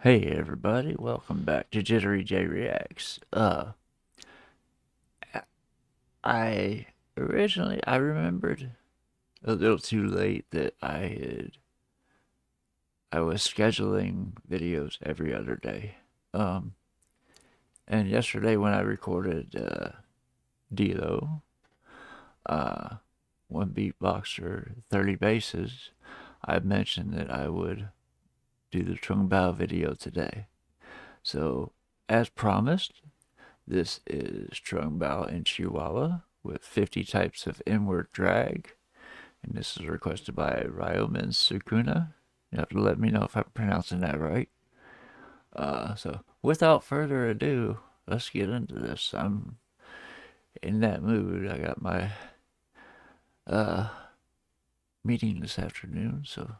Hey everybody, welcome back to Jittery J Reacts. I I remembered a little too late that I was scheduling videos every other day. Um, and yesterday when I recorded Dilo, uh, one beatboxer, 30 basses, I mentioned that I would do the Trung Bao video today. So, as promised, this is Trung Bao Chiwawa with 50 types of inward drag. And this is requested by Ryomen Sukuna. You have to let me know if I'm pronouncing that right. So, without further ado, let's get into this. I'm in that mood. I got my uh, meeting this afternoon, so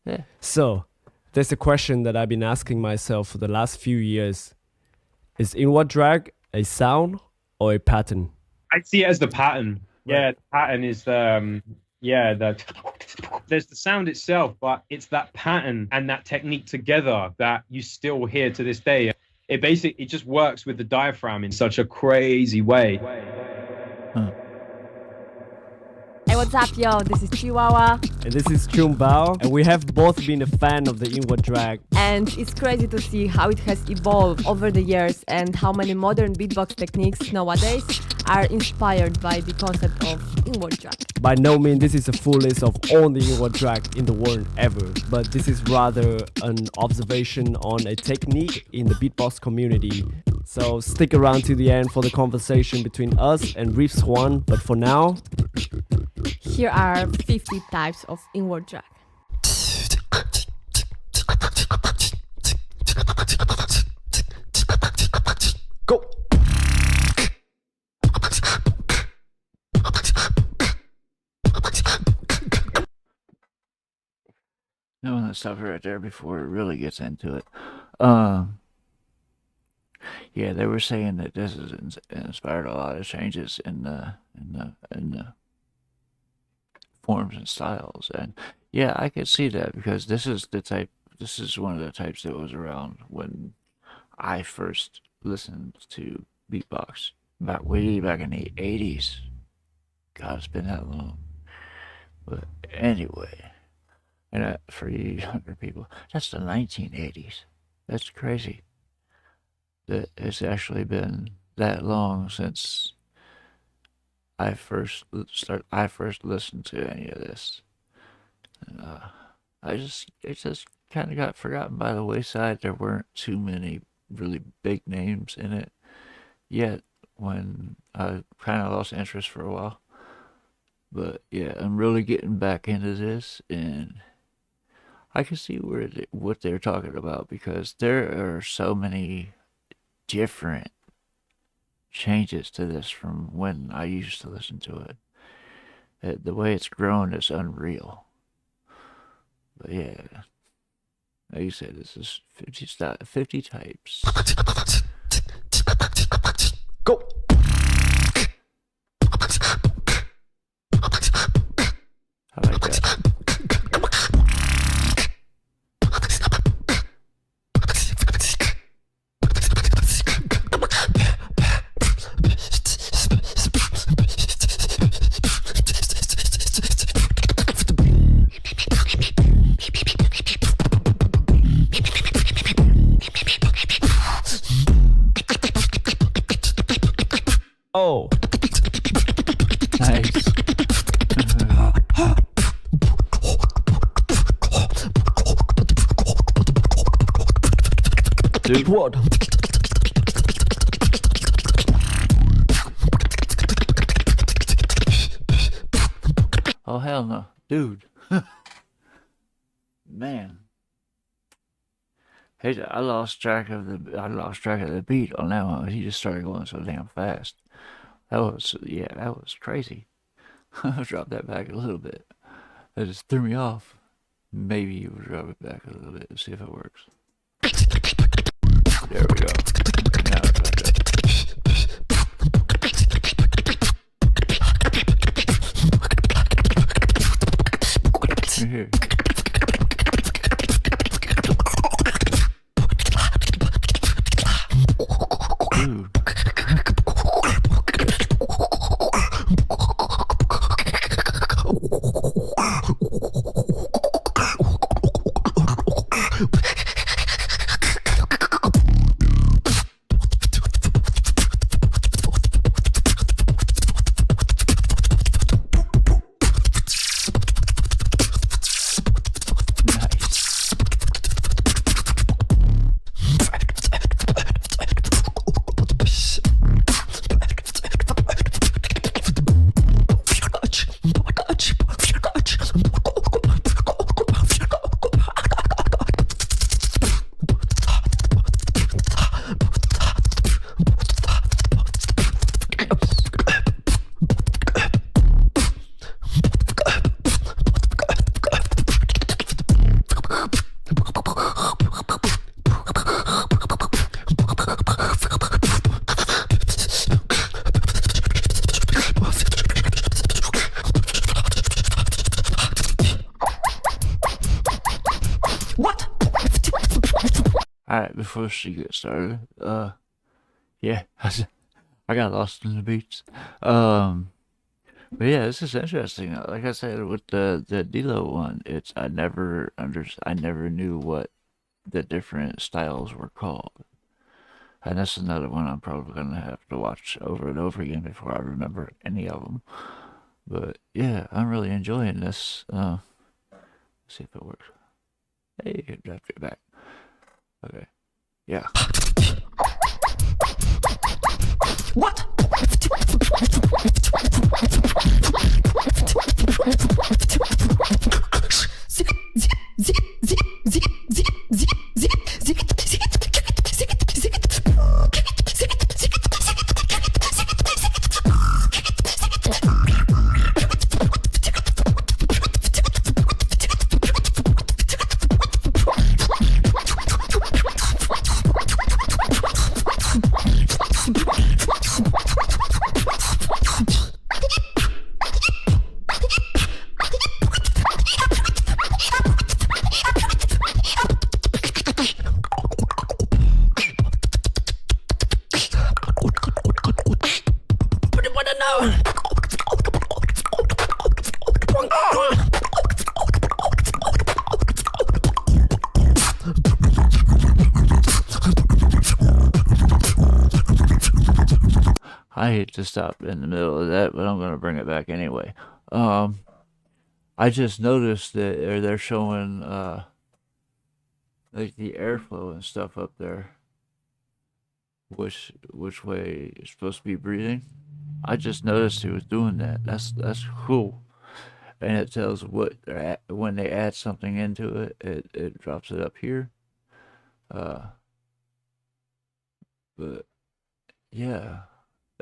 yeah. So, there's a question that I've been asking myself for the last few years. Is inward drag a sound or a pattern? I see it as the pattern. Yeah, the pattern is there's the sound itself, but it's that pattern and that technique together that you still hear to this day. It just works with the diaphragm in such a crazy way. Huh. Hey, what's up, yo? This is Chihuahua, And this is Trung Bao, and we have both been a fan of the inward drag. and it's crazy to see how it has evolved over the years and how many modern beatbox techniques nowadays are inspired by the concept of inward drag. By no means this is a full list of all the inward drag in the world ever, but this is rather an observation on a technique in the beatbox community. So stick around to the end for the conversation between us and Riffs One, but for now, Here are 50 types of inward drag. go! I'm gonna stop it right there before it really gets into it. Um, yeah, they were saying that this has inspired a lot of changes in the forms and styles, and yeah, I could see that because this is the type. This is one of the types that was around when I first listened to beatbox, way back in the '80s. God, it's been that long. But anyway, and for you younger people, that's the 1980s. That's crazy. That it's actually been that long since I first listened to any of this. And, it just kind of got forgotten by the wayside. There weren't too many really big names in it yet when I kind of lost interest for a while. But yeah, I'm really getting back into this, and I can see what they're talking about because there are so many different changes to this from when I used to listen to it. The way it's grown is unreal. But yeah, like you said, this is 50 types. Go! I like that. Oh! Nice. Dude, What? oh hell no, dude. Man, hey, I lost track of the beat on that one. He just started going so damn fast. That was crazy. I'll drop that back a little bit. That just threw me off. Maybe you will drop it back a little bit and see if it works. There we go. Now it's better. Here. Alright, before she gets started, yeah, I got lost in the beats. But yeah, this is interesting. Like I said with the Dilo one, I never knew what the different styles were called. And that's another one I'm probably gonna have to watch over and over again before I remember any of them. But yeah, I'm really enjoying this. Let's see if it works. Hey, it dropped it back. Okay. Yeah. What? I hate to stop in the middle of that, but I'm gonna bring it back anyway. I just noticed that they're showing like the airflow and stuff up there. Which way you're supposed to be breathing. I just noticed it was doing that. That's cool. And it tells what they're at when they add something into it. It drops it up here. But yeah,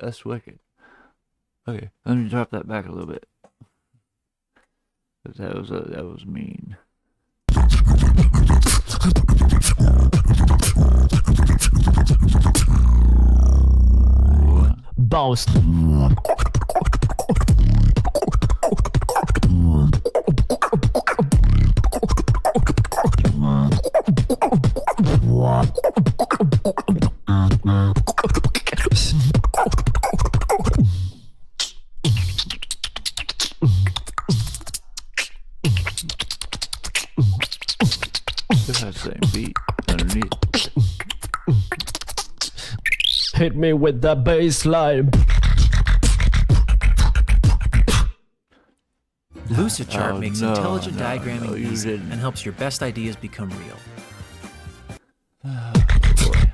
that's wicked. Okay, let me drop that back a little bit. 'Cause that was mean. Boss. Still has the same beat underneath. Hit me with the bass line. Lucidchart Oh, makes no, intelligent no, diagramming no, you easy didn't. and helps your best ideas become real. Boy.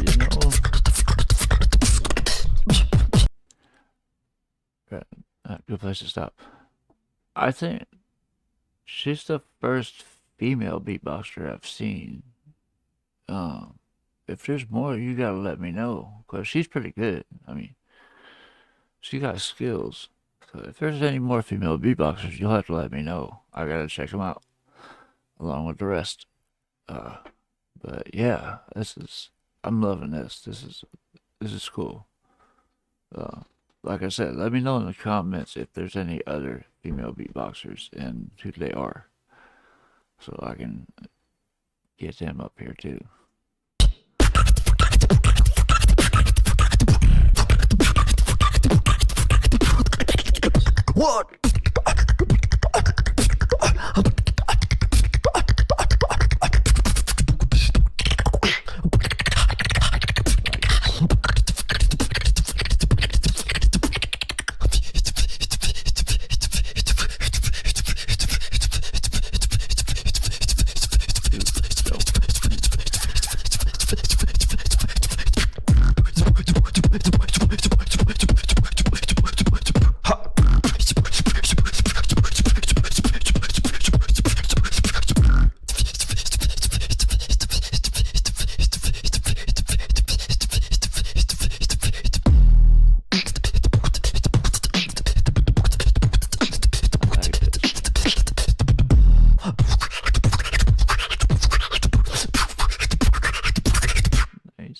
You know, good place to stop. I think she's the first female beatboxer I've seen. If there's more, you gotta let me know, cause she's pretty good. I mean, she got skills. So if there's any more female beatboxers, you'll have to let me know. I gotta check them out, along with the rest. But yeah, I'm loving this. This is cool. Like I said, let me know in the comments if there's any other female beatboxers and who they are, so I can get them up here too. What?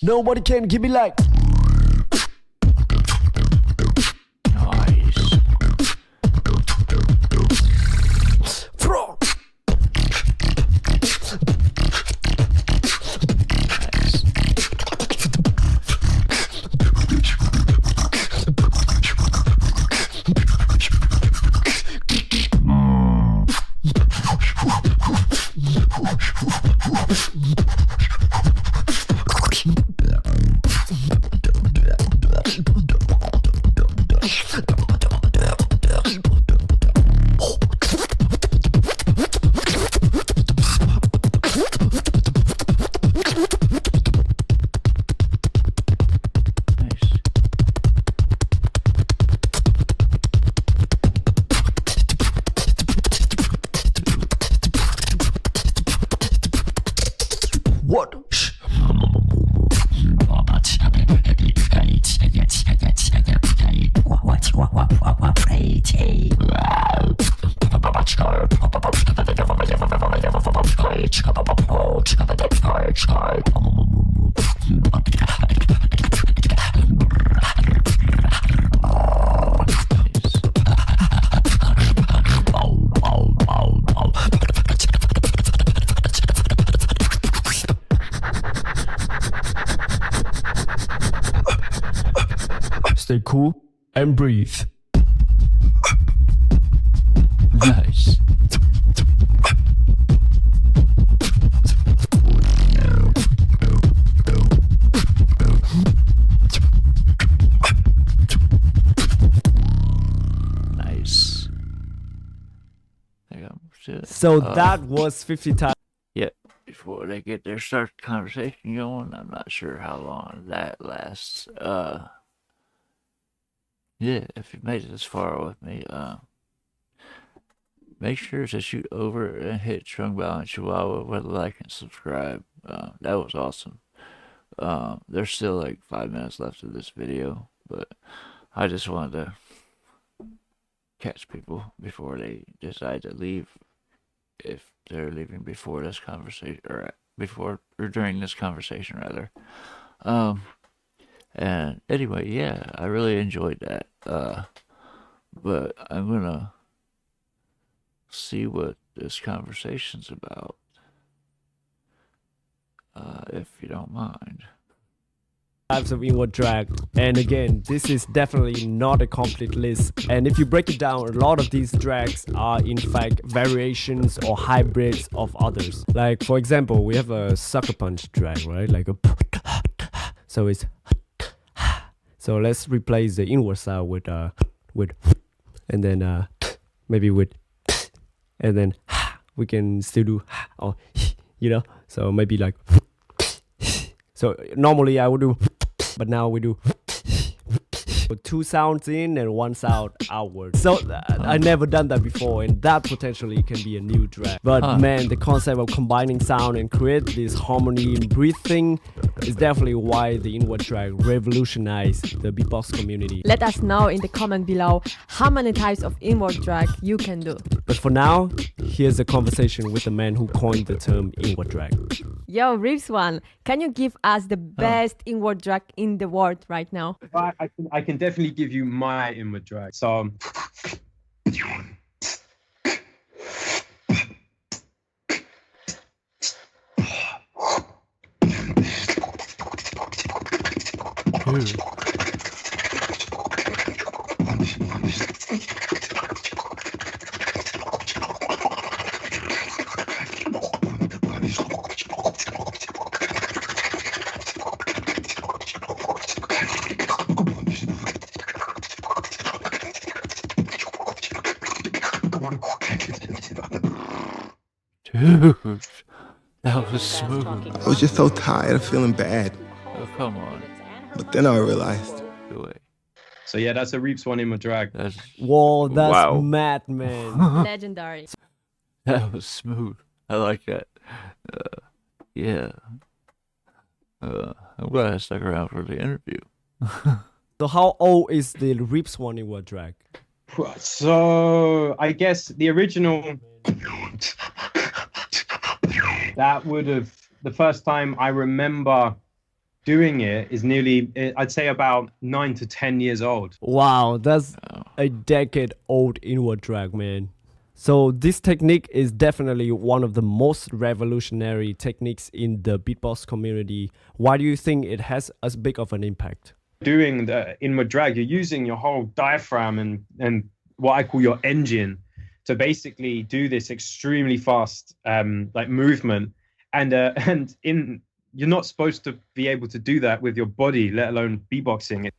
Nobody can give me like. Nice. Bro. What? Stay cool and breathe. Nice. Nice. I got shit. So that was 50 times. Yeah, before they get their start conversation going, I'm not sure how long that lasts. Yeah, if you made it this far with me, make sure to shoot over and hit Trung Bao Chiwawa with a like and subscribe. That was awesome. There's still like 5 minutes left of this video, but I just wanted to catch people before they decide to leave, if they're leaving before this conversation, or during this conversation rather. And anyway, yeah, I really enjoyed that. But I'm gonna see what this conversation's about, if you don't mind. Types of inward drag, and again, this is definitely not a complete list, and if you break it down, a lot of these drags are in fact variations or hybrids of others. Like for example, we have a sucker punch drag, right? Like a so it's so let's replace the inward sound with and then maybe with, and then we can still do or you know, so maybe like, so normally I would do, but now we do 2 sounds in and 1 sound outward. So I never done that before, and that potentially can be a new drag. But man, the concept of combining sound and create this harmony and breathing is definitely why the inward drag revolutionized the beatbox community. Let us know in the comment below how many types of inward drag you can do. But for now, here's a conversation with the man who coined the term inward drag. Yo, Rips One, can you give us the best inward drag in the world right now? I can definitely give you my inward drag. So Dude. Dude, that was smooth. I was just so tired of feeling bad. Oh, come on. But then I realized. Do it. so yeah, that's a Reaps one inward drag. That's, Whoa, that's Wow. mad, man. Legendary. that was smooth. I like that. Yeah. I'm glad I stuck around for the interview. So how old is the Rips one inward drag? So I guess the original, that would have, the first time I remember doing it is nearly, I'd say, about 9 to 10 years old. Wow, that's a decade old inward drag, man. So this technique is definitely one of the most revolutionary techniques in the beatbox community. Why do you think it has as big of an impact? Doing the inward drag, you're using your whole diaphragm and what I call your engine to basically do this extremely fast like movement, and you're not supposed to be able to do that with your body, let alone beatboxing.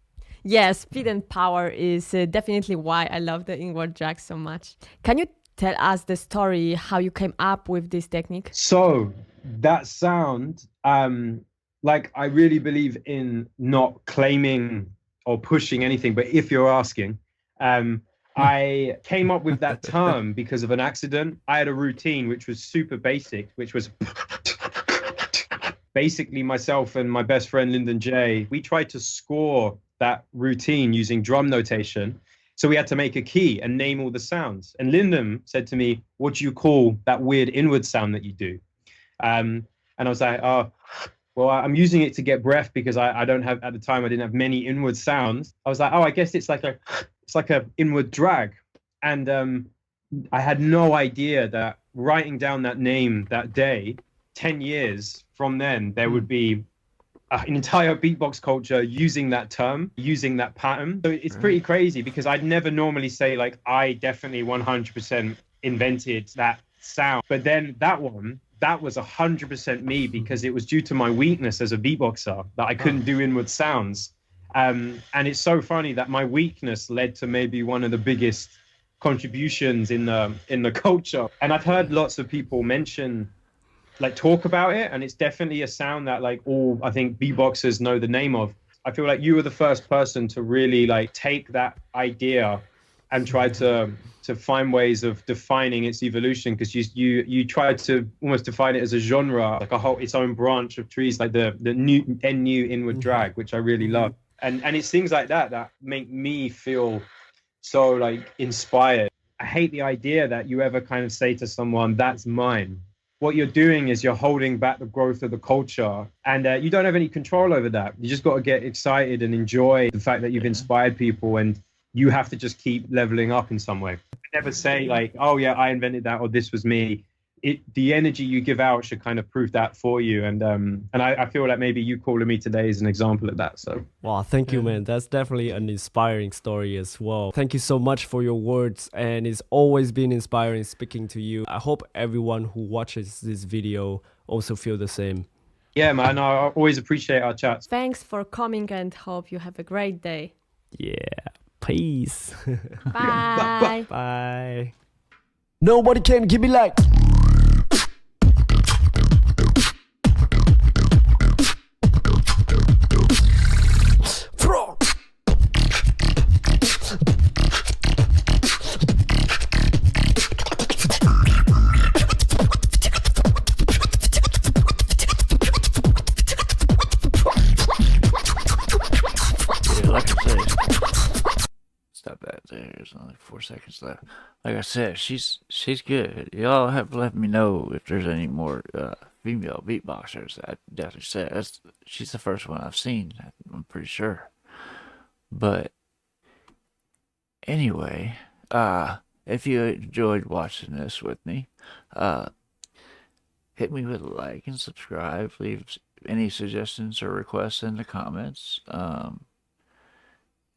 Yes, speed and power is definitely why I love the inward drag so much. Can you tell us the story how you came up with this technique? So that sound, like, I really believe in not claiming or pushing anything, but if you're asking, I came up with that term because of an accident. I had a routine which was super basic, which was basically myself and my best friend Lyndon J. We tried to score that routine using drum notation. So we had to make a key and name all the sounds. And Lyndon said to me, "What do you call that weird inward sound that you do?" And I was like, "Oh, well, I'm using it to get breath because I don't have, at the time, I didn't have many inward sounds." I was like, "Oh, I guess it's like a inward drag." And I had no idea that writing down that name that day, 10 years from then, there would be an entire beatbox culture using that term, using that pattern. So it's pretty crazy because I'd never normally say, like, I definitely 100% invented that sound. But then that was 100% me because it was due to my weakness as a beatboxer that I couldn't do inward sounds. And it's so funny that my weakness led to maybe one of the biggest contributions in the culture. And I've heard lots of people talk about it, and it's definitely a sound that, like, all, I think, beatboxers know the name of. I feel like you were the first person to really, like, take that idea and try to find ways of defining its evolution, because you tried to almost define it as a genre, like its own branch of trees, like the new inward drag, which I really love. And it's things like that make me feel so, like, inspired. I hate the idea that you ever kind of say to someone, "That's mine." What you're doing is you're holding back the growth of the culture, and you don't have any control over that. You just got to get excited and enjoy the fact that you've inspired people, and you have to just keep leveling up in some way. Never say, like, "Oh yeah, I invented that," or "This was me." The energy you give out should kind of prove that for you. And I feel like maybe you calling me today is an example of that. So, wow, thank you, man. That's definitely an inspiring story as well. Thank you so much for your words, and it's always been inspiring speaking to you. I hope everyone who watches this video also feel the same. Yeah, man, I always appreciate our chats. Thanks for coming and hope you have a great day. Yeah, peace. Bye. Bye. Nobody can give me like. Stop that there. There's only 4 seconds left. Like I said, she's good. Y'all have to let me know if there's any more female beatboxers. I definitely said she's the first one I've seen. I'm pretty sure. But anyway, if you enjoyed watching this with me, hit me with a like and subscribe. Leave any suggestions or requests in the comments.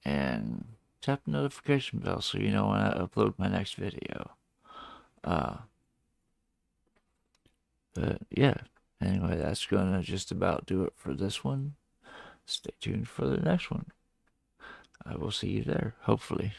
And tap the notification bell so you know when I upload my next video. But yeah, anyway, that's gonna just about do it for this one. Stay tuned for the next one. I will see you there, hopefully.